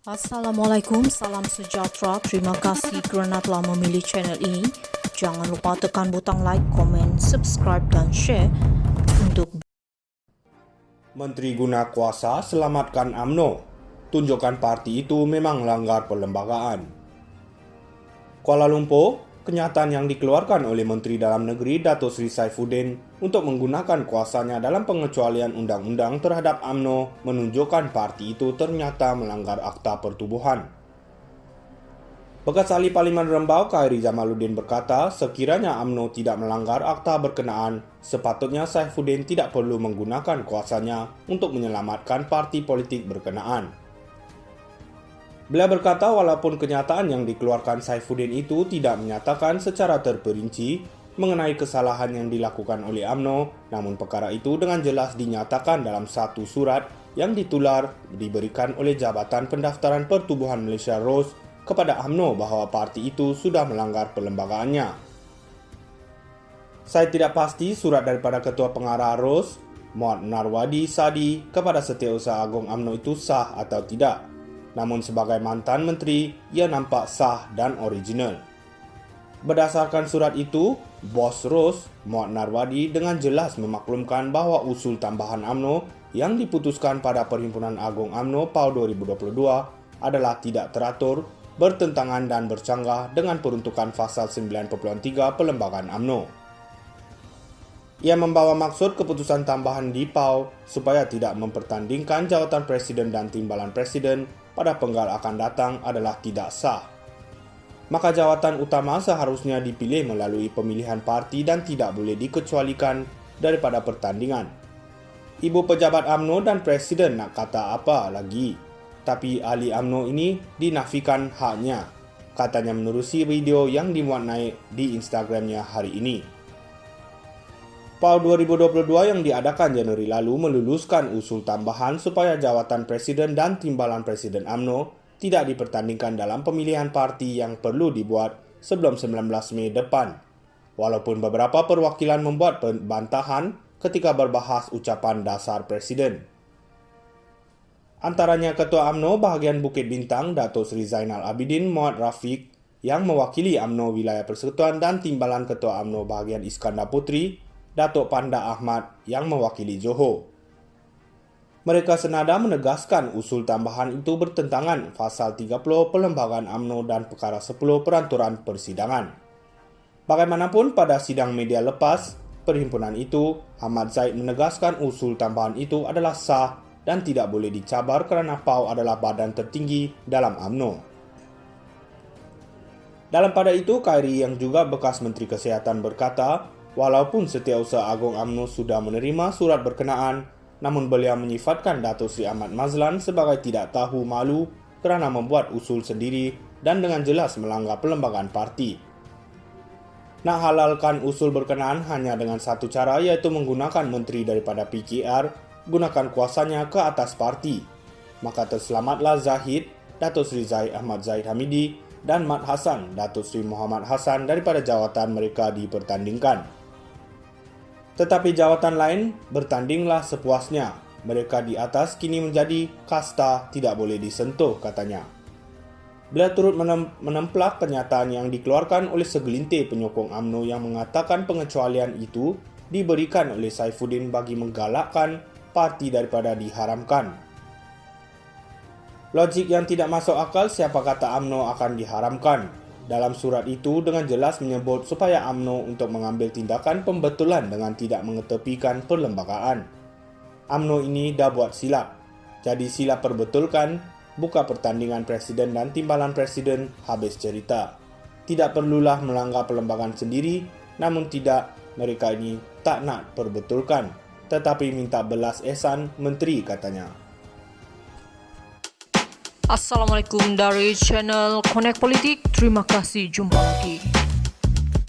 Assalamualaikum, salam sejahtera. Terima kasih kerana telah memilih channel ini. Jangan lupa tekan butang like, komen, subscribe dan share untuk Menteri guna kuasa selamatkan UMNO. Tunjukkan parti itu memang melanggar perlembagaan. Kuala Lumpur, kenyataan yang dikeluarkan oleh Menteri Dalam Negeri Dato' Sri Saifuddin untuk menggunakan kuasanya dalam pengecualian undang-undang terhadap UMNO menunjukkan parti itu ternyata melanggar Akta Pertubuhan. Bekas Ahli Parlimen Rembau Khairi Jamaluddin berkata, sekiranya UMNO tidak melanggar akta berkenaan, sepatutnya Saifuddin tidak perlu menggunakan kuasanya untuk menyelamatkan parti politik berkenaan. Beliau berkata walaupun kenyataan yang dikeluarkan Saifuddin itu tidak menyatakan secara terperinci mengenai kesalahan yang dilakukan oleh UMNO, namun perkara itu dengan jelas dinyatakan dalam satu surat yang ditular diberikan oleh Jabatan Pendaftaran Pertubuhan Malaysia ROS kepada UMNO bahawa parti itu sudah melanggar perlembagaannya. Saya tidak pasti surat daripada Ketua Pengarah ROS, Muhammad Narwadi Sadi kepada Setiausaha Agung UMNO itu sah atau tidak. Namun sebagai mantan menteri, ia nampak sah dan original. Berdasarkan surat itu, Bos ROS, Muhammad Narwadi dengan jelas memaklumkan bahawa usul tambahan UMNO yang diputuskan pada Perhimpunan Agung UMNO PAU 2022 adalah tidak teratur, bertentangan dan bercanggah dengan peruntukan pasal 9.3 Perlembagaan UMNO. Ia membawa maksud keputusan tambahan di PAU supaya tidak mempertandingkan jawatan Presiden dan Timbalan Presiden pada penggal akan datang adalah tidak sah. Maka jawatan utama seharusnya dipilih melalui pemilihan parti dan tidak boleh dikecualikan daripada pertandingan. Ibu pejabat UMNO dan Presiden nak kata apa lagi? Tapi ahli UMNO ini dinafikan haknya, katanya menerusi video yang dimuat naik di Instagramnya hari ini. PAU 2022 yang diadakan Januari lalu meluluskan usul tambahan supaya jawatan Presiden dan Timbalan Presiden UMNO tidak dipertandingkan dalam pemilihan parti yang perlu dibuat sebelum 19 Mei depan. Walaupun beberapa perwakilan membuat bantahan ketika berbahas ucapan dasar Presiden. Antaranya Ketua UMNO bahagian Bukit Bintang Dato' Sri Zainal Abidin Muhammad Rafiq yang mewakili UMNO Wilayah Persekutuan dan Timbalan Ketua UMNO bahagian Iskandar Puteri Dato' Panda Ahmad yang mewakili Johor. Mereka senada menegaskan usul tambahan itu bertentangan pasal 30 Perlembagaan UMNO dan perkara 10 Peranturan Persidangan. Bagaimanapun pada sidang media lepas, perhimpunan itu, Ahmad Zaid menegaskan usul tambahan itu adalah sah dan tidak boleh dicabar kerana PAU adalah badan tertinggi dalam UMNO. Dalam pada itu, Khairi yang juga bekas Menteri Kesihatan berkata, walaupun Setiausaha Agung UMNO sudah menerima surat berkenaan, namun beliau menyifatkan Dato' Sri Ahmad Mazlan sebagai tidak tahu malu kerana membuat usul sendiri dan dengan jelas melanggar perlembagaan parti. Nak halalkan usul berkenaan hanya dengan satu cara, iaitu menggunakan menteri daripada PKR gunakan kuasanya ke atas parti. Maka terselamatlah Zahid, Dato' Sri Zahid Ahmad Zahid Hamidi dan Mat Hassan, Dato' Sri Muhammad Hassan daripada jawatan mereka dipertandingkan. Tetapi jawatan lain bertandinglah sepuasnya. Mereka di atas kini menjadi kasta tidak boleh disentuh, katanya. Beliau turut menemplak pernyataan yang dikeluarkan oleh segelintir penyokong UMNO yang mengatakan pengecualian itu diberikan oleh Saifuddin bagi menggalakkan parti daripada diharamkan. Logik yang tidak masuk akal, siapa kata UMNO akan diharamkan. Dalam surat itu dengan jelas menyebut supaya UMNO untuk mengambil tindakan pembetulan dengan tidak mengetepikan perlembagaan. UMNO ini dah buat silap. Jadi sila perbetulkan, buka pertandingan Presiden dan Timbalan Presiden, habis cerita. Tidak perlulah melanggar perlembagaan sendiri, namun tidak, mereka ini tak nak perbetulkan, tetapi minta belas ehsan menteri, katanya. Assalamualaikum dari channel Connect Politik. Terima kasih, jumpa lagi.